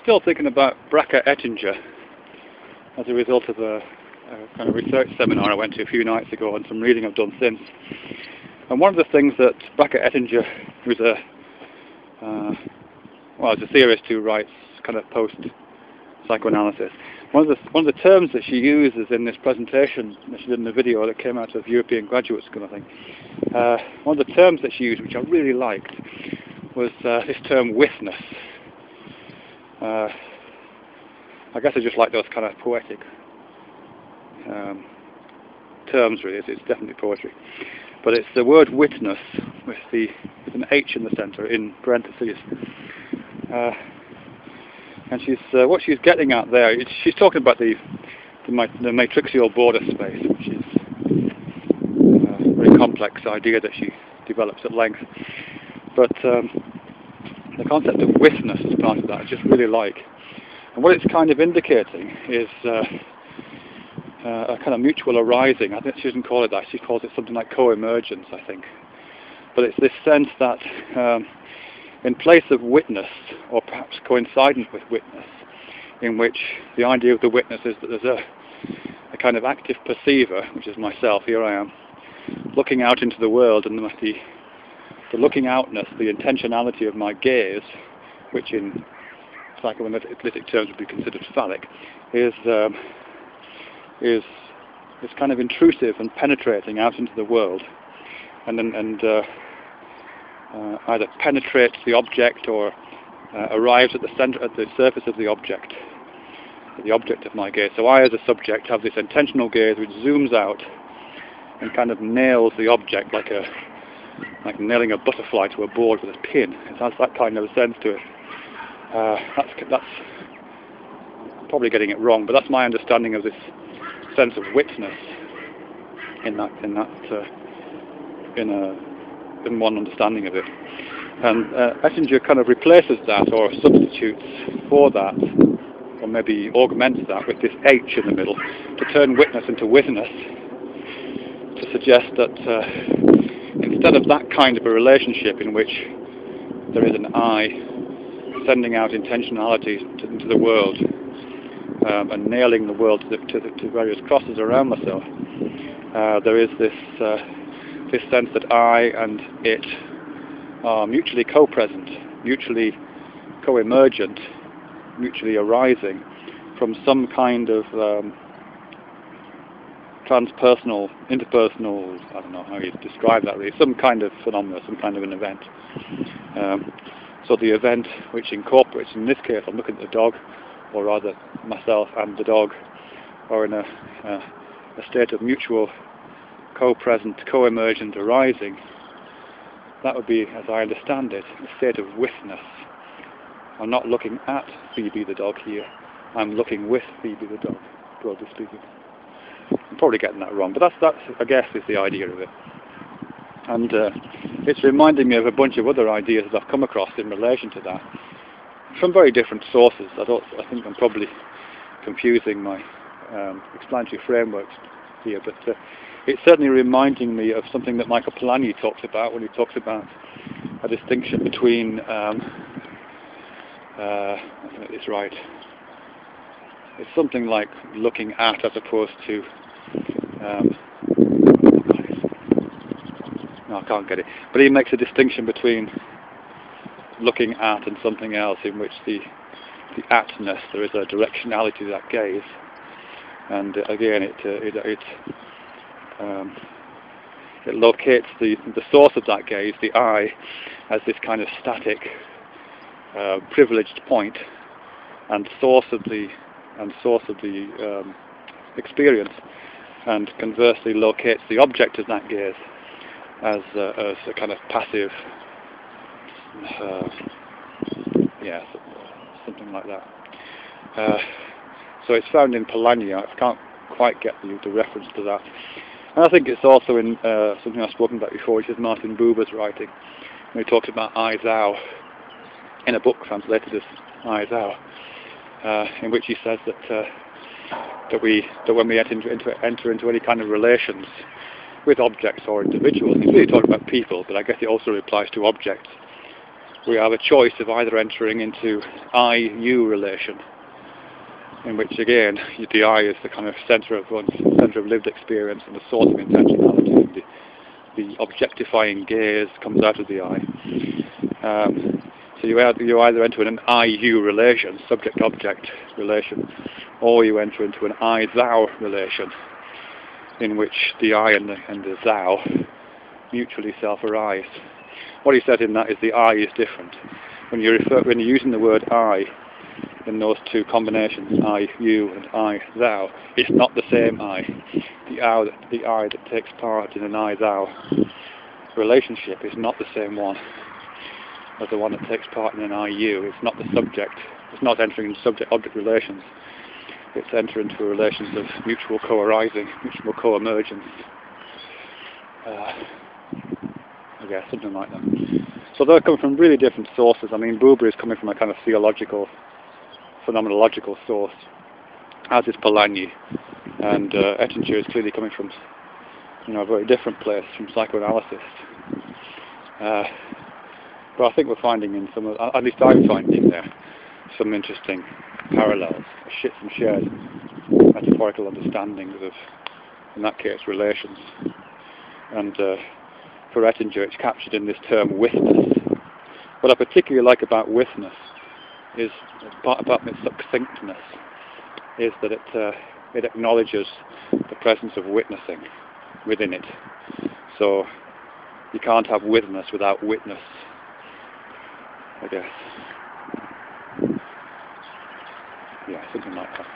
still thinking about Bracha Ettinger as a result of a kind of research seminar I went to a few nights ago and some reading I've done since. And one of the things that Bracha Ettinger, who's a theorist who writes kind of post-psychoanalysis, one of the terms that she uses in this presentation that she did in the video that came out of European Graduate School, I think, one of the terms that she used, which I really liked, was this term witness. I guess I just like those kind of poetic terms, really. It's definitely poetry. But it's the word witness with an H in the centre, in parentheses. And what she's getting at there, she's talking about the matrixial border space, which is a very complex idea that she develops at length. But the concept of witness as part of that I just really like. And what it's kind of indicating is a kind of mutual arising. I think she doesn't call it that, she calls it something like co-emergence, I think. But it's this sense that in place of witness, or perhaps coincident with witness, in which the idea of the witness is that there's a kind of active perceiver, which is myself, here I am, looking out into the world, and the looking outness, the intentionality of my gaze, which in psychoanalytic terms would be considered phallic, is kind of intrusive and penetrating out into the world, and either penetrates the object or arrives at the surface of the object of my gaze. So I, as a subject, have this intentional gaze which zooms out and kind of nails the object like nailing a butterfly to a board with a pin. It has that kind of sense to it. That's probably getting it wrong, but that's my understanding of this sense of witness in one understanding of it. And Ettinger kind of replaces that, or substitutes for that, or maybe augments that with this H in the middle, to turn witness into witness, to suggest that instead of that kind of a relationship in which there is an I sending out intentionality into the world and nailing the world to various crosses around myself, there is this sense that I and it are mutually co-present, mutually co-emergent, mutually arising from some kind of transpersonal, interpersonal, I don't know how you describe that really, some kind of phenomena, some kind of an event. So the event which incorporates, in this case I'm looking at the dog, or rather myself and the dog, are in a state of mutual co-present, co-emergent arising. That would be, as I understand it, a state of witness. I'm not looking at Phoebe the dog here, I'm looking with Phoebe the dog, broadly speaking. I'm probably getting that wrong, but that's I guess is the idea of it. And it's reminding me of a bunch of other ideas that I've come across in relation to that, from very different sources. I think I'm probably confusing my explanatory frameworks here, but it's certainly reminding me of something that Michael Polanyi talks about when he talks about a distinction between, I can get this right, it's something like looking at as opposed to, no, I can't get it, but he makes a distinction between looking at and something else, in which the atness, there is a directionality to that gaze, and again it locates the source of that gaze, the I, as this kind of static, privileged point, and source of the experience, and conversely locates the object of that gaze as a kind of passive, something like that. So it's found in Polanyi. I can't quite get the reference to that. And I think it's also in something I've spoken about before, which is Martin Buber's writing, when he talks about I Thou, in a book translated as I Thou, in which he says that when we enter into any kind of relations with objects or individuals, he's really talking about people, but I guess it also applies to objects. we have a choice of either entering into I-you relation, in which again the I is the kind of centre of lived experience and the source of intentionality, and the objectifying gaze comes out of the I. So you either enter in an I-you relation, subject-object relation, or you enter into an I-thou relation, in which the I and the thou mutually self-arise. What he said in that is the I is different. When you're using the word I in those two combinations, I, you, and I, thou, it's not the same I. The I that takes part in an I-thou relationship is not the same one as the one that takes part in an I-you. It's not the subject. It's not entering into subject-object relations. It's entering into relations of mutual co-arising, mutual co-emergence. I guess, something like that. So they're coming from really different sources. I mean, Buber is coming from a kind of theological, phenomenological source, as is Polanyi. And Ettinger is clearly coming from, a very different place, from psychoanalysis. But I think we're finding in at least I'm finding there, some interesting parallels, some shared metaphorical understandings of, in that case, relations. And for Ettinger, it's captured in this term witness. What I particularly like about witness is, about its succinctness, is that it acknowledges the presence of witnessing within it. So you can't have witness without witness, I guess. Yeah, something like that.